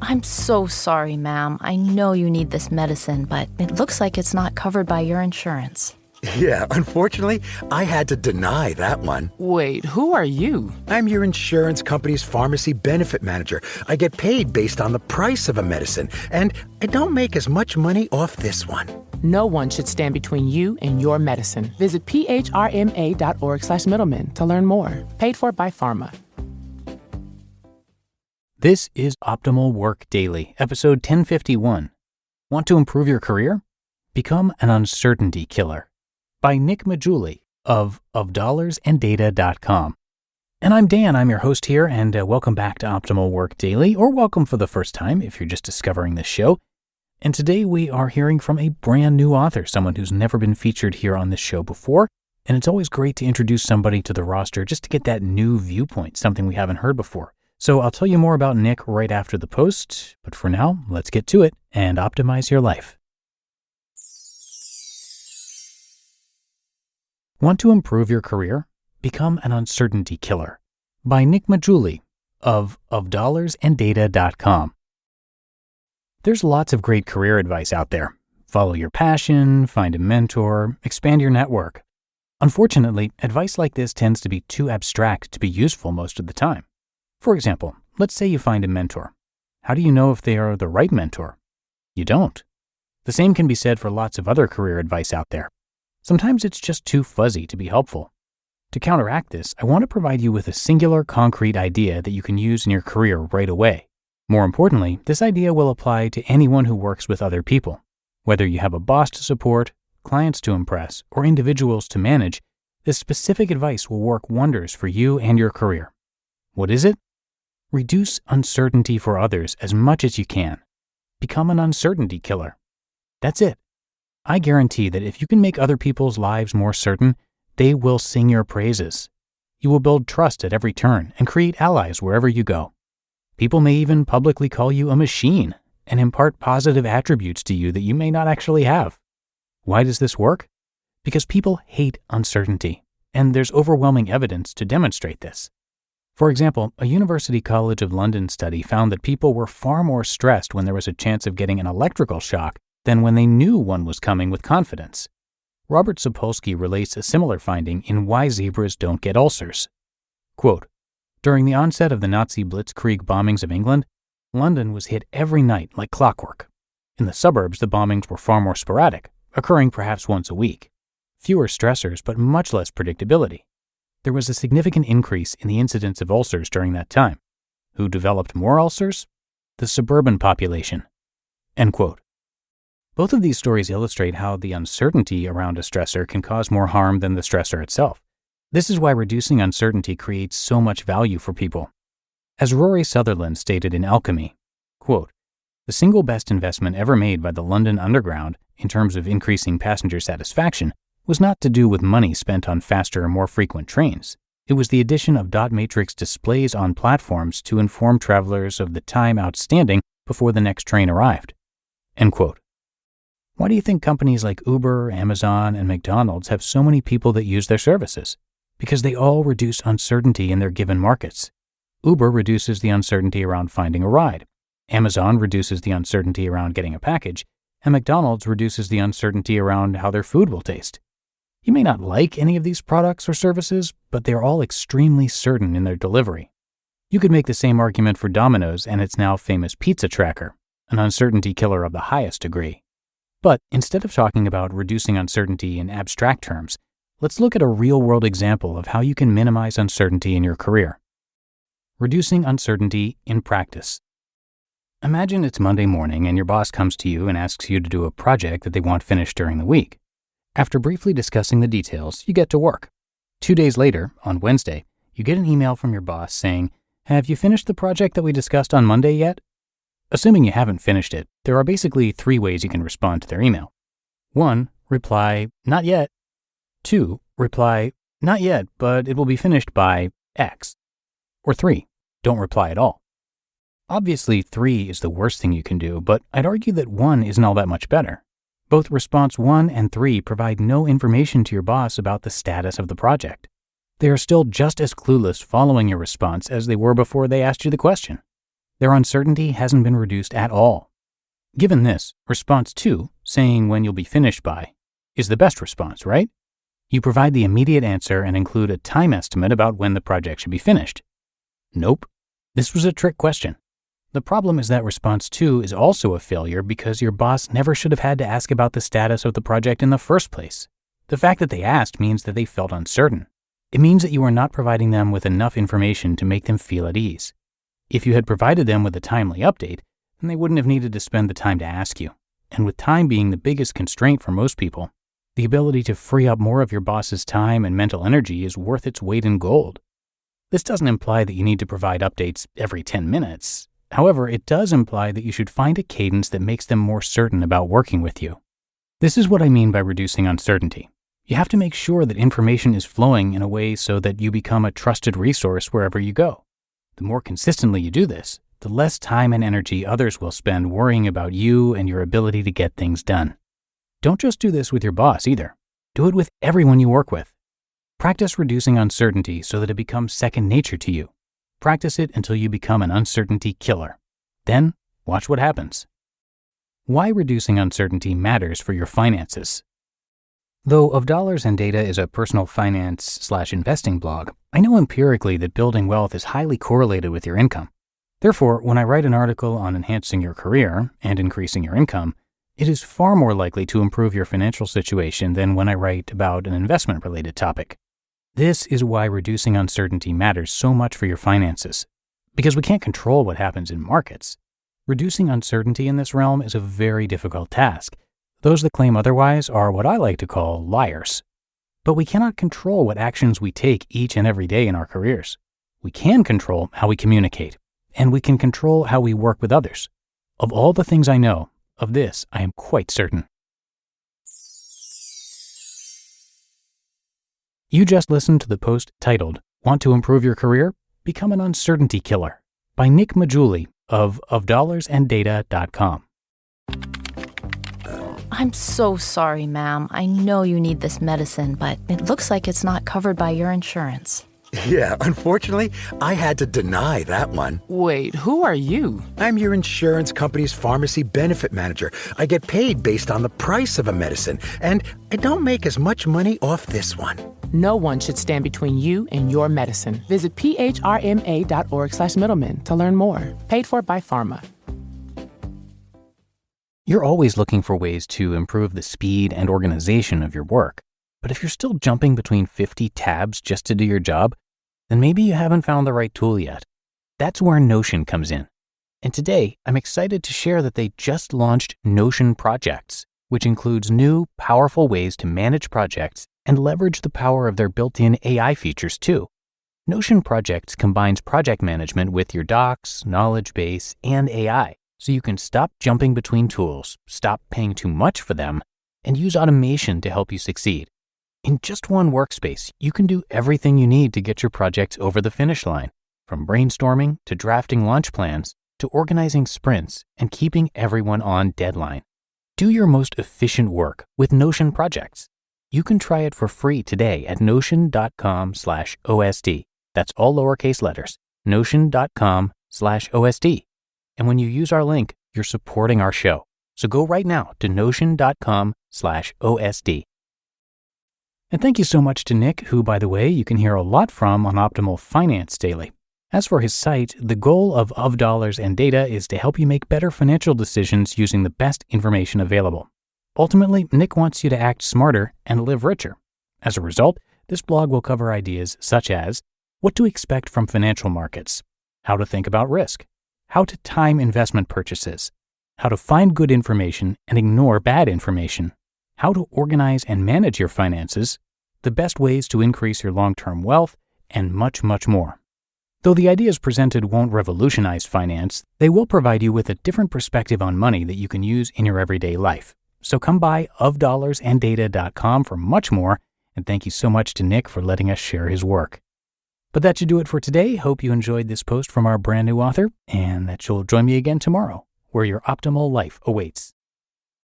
I'm so sorry, ma'am. I know you need this medicine, but it looks like it's not covered by your insurance. Yeah, unfortunately, I had to deny that one. Wait, who are you? I'm your insurance company's pharmacy benefit manager. I get paid based on the price of a medicine, and I don't make as much money off this one. No one should stand between you and your medicine. Visit phrma.org/middleman to learn more. Paid for by Pharma. This is Optimal Work Daily, episode 1051. Want to improve your career? Become an uncertainty killer. By Nick Maggiulli of dollarsandData.com. And I'm Dan, I'm your host here, and welcome back to Optimal Work Daily, or welcome for the first time if you're just discovering this show. And today we are hearing from a brand new author, someone who's never been featured here on this show before, and it's always great to introduce somebody to the roster just to get that new viewpoint, something we haven't heard before. So I'll tell you more about Nick right after the post, but for now, let's get to it and optimize your life. Want to improve your career? Become an uncertainty killer. By Nick Maggiulli of dollarsandData.com. There's lots of great career advice out there. Follow your passion, find a mentor, expand your network. Unfortunately, advice like this tends to be too abstract to be useful most of the time. For example, let's say you find a mentor. How do you know if they are the right mentor? You don't. The same can be said for lots of other career advice out there. Sometimes it's just too fuzzy to be helpful. To counteract this, I want to provide you with a singular, concrete idea that you can use in your career right away. More importantly, this idea will apply to anyone who works with other people. Whether you have a boss to support, clients to impress, or individuals to manage, this specific advice will work wonders for you and your career. What is it? Reduce uncertainty for others as much as you can. Become an uncertainty killer. That's it. I guarantee that if you can make other people's lives more certain, they will sing your praises. You will build trust at every turn and create allies wherever you go. People may even publicly call you a machine and impart positive attributes to you that you may not actually have. Why does this work? Because people hate uncertainty, and there's overwhelming evidence to demonstrate this. For example, a University College of London study found that people were far more stressed when there was a chance of getting an electrical shock than when they knew one was coming with confidence. Robert Sapolsky relates a similar finding in Why Zebras Don't Get Ulcers. Quote, during the onset of the Nazi Blitzkrieg bombings of England, London was hit every night like clockwork. In the suburbs, the bombings were far more sporadic, occurring perhaps once a week. Fewer stressors, but much less predictability. There was a significant increase in the incidence of ulcers during that time. Who developed more ulcers? The suburban population. End quote. Both of these stories illustrate how the uncertainty around a stressor can cause more harm than the stressor itself. This is why reducing uncertainty creates so much value for people. As Rory Sutherland stated in Alchemy, quote, the single best investment ever made by the London Underground in terms of increasing passenger satisfaction was not to do with money spent on faster or more frequent trains. It was the addition of dot matrix displays on platforms to inform travelers of the time outstanding before the next train arrived. End quote. Why do you think companies like Uber, Amazon, and McDonald's have so many people that use their services? Because they all reduce uncertainty in their given markets. Uber reduces the uncertainty around finding a ride. Amazon reduces the uncertainty around getting a package. And McDonald's reduces the uncertainty around how their food will taste. You may not like any of these products or services, but they're all extremely certain in their delivery. You could make the same argument for Domino's and its now famous pizza tracker, an uncertainty killer of the highest degree. But instead of talking about reducing uncertainty in abstract terms, let's look at a real-world example of how you can minimize uncertainty in your career. Reducing uncertainty in practice. Imagine it's Monday morning and your boss comes to you and asks you to do a project that they want finished during the week. After briefly discussing the details, you get to work. 2 days later, on Wednesday, you get an email from your boss saying, have you finished the project that we discussed on Monday yet? Assuming you haven't finished it, there are basically 3 ways you can respond to their email. 1. Reply, not yet. 2. Reply, not yet, but it will be finished by X. Or 3. Don't reply at all. Obviously, 3 is the worst thing you can do, but I'd argue that 1 isn't all that much better. Both response 1 and 3 provide no information to your boss about the status of the project. They are still just as clueless following your response as they were before they asked you the question. Their uncertainty hasn't been reduced at all. Given this, response 2, saying when you'll be finished by, is the best response, right? You provide the immediate answer and include a time estimate about when the project should be finished. Nope. This was a trick question. The problem is that response 2 is also a failure because your boss never should have had to ask about the status of the project in the first place. The fact that they asked means that they felt uncertain. It means that you are not providing them with enough information to make them feel at ease. If you had provided them with a timely update, then they wouldn't have needed to spend the time to ask you. And with time being the biggest constraint for most people, the ability to free up more of your boss's time and mental energy is worth its weight in gold. This doesn't imply that you need to provide updates every 10 minutes. However, it does imply that you should find a cadence that makes them more certain about working with you. This is what I mean by reducing uncertainty. You have to make sure that information is flowing in a way so that you become a trusted resource wherever you go. The more consistently you do this, the less time and energy others will spend worrying about you and your ability to get things done. Don't just do this with your boss either. Do it with everyone you work with. Practice reducing uncertainty so that it becomes second nature to you. Practice it until you become an uncertainty killer. Then, watch what happens. Why reducing uncertainty matters for your finances. Though Of Dollars and Data is a personal finance/investing blog, I know empirically that building wealth is highly correlated with your income. Therefore, when I write an article on enhancing your career and increasing your income, it is far more likely to improve your financial situation than when I write about an investment-related topic. This is why reducing uncertainty matters so much for your finances. Because we can't control what happens in markets. Reducing uncertainty in this realm is a very difficult task. Those that claim otherwise are what I like to call liars. But we cannot control what actions we take each and every day in our careers. We can control how we communicate, and we can control how we work with others. Of all the things I know, of this I am quite certain. You just listened to the post titled, Want to Improve Your Career? Become an Uncertainty Killer by Nick Maggiulli of dollarsandData.com. I'm so sorry, ma'am. I know you need this medicine, but it looks like it's not covered by your insurance. Yeah, unfortunately, I had to deny that one. Wait, who are you? I'm your insurance company's pharmacy benefit manager. I get paid based on the price of a medicine, and I don't make as much money off this one. No one should stand between you and your medicine. Visit phrma.org/middleman to learn more. Paid for by Pharma. You're always looking for ways to improve the speed and organization of your work. But if you're still jumping between 50 tabs just to do your job, then maybe you haven't found the right tool yet. That's where Notion comes in. And today, I'm excited to share that they just launched Notion Projects, which includes new, powerful ways to manage projects and leverage the power of their built-in AI features too. Notion Projects combines project management with your docs, knowledge base, and AI, so you can stop jumping between tools, stop paying too much for them, and use automation to help you succeed. In just one workspace, you can do everything you need to get your projects over the finish line, from brainstorming to drafting launch plans to organizing sprints and keeping everyone on deadline. Do your most efficient work with Notion Projects. You can try it for free today at notion.com/OSD. That's all lowercase letters, notion.com/OSD. And when you use our link, you're supporting our show. So go right now to notion.com/OSD. And thank you so much to Nick, who, by the way, you can hear a lot from on Optimal Finance Daily. As for his site, the goal of Dollars and Data is to help you make better financial decisions using the best information available. Ultimately, Nick wants you to act smarter and live richer. As a result, this blog will cover ideas such as what to expect from financial markets, how to think about risk, how to time investment purchases, how to find good information and ignore bad information, how to organize and manage your finances, the best ways to increase your long-term wealth, and much, much more. Though the ideas presented won't revolutionize finance, they will provide you with a different perspective on money that you can use in your everyday life. So come by ofdollarsandData.com for much more, and thank you so much to Nick for letting us share his work. But that should do it for today. Hope you enjoyed this post from our brand new author, and that you'll join me again tomorrow, where your optimal life awaits.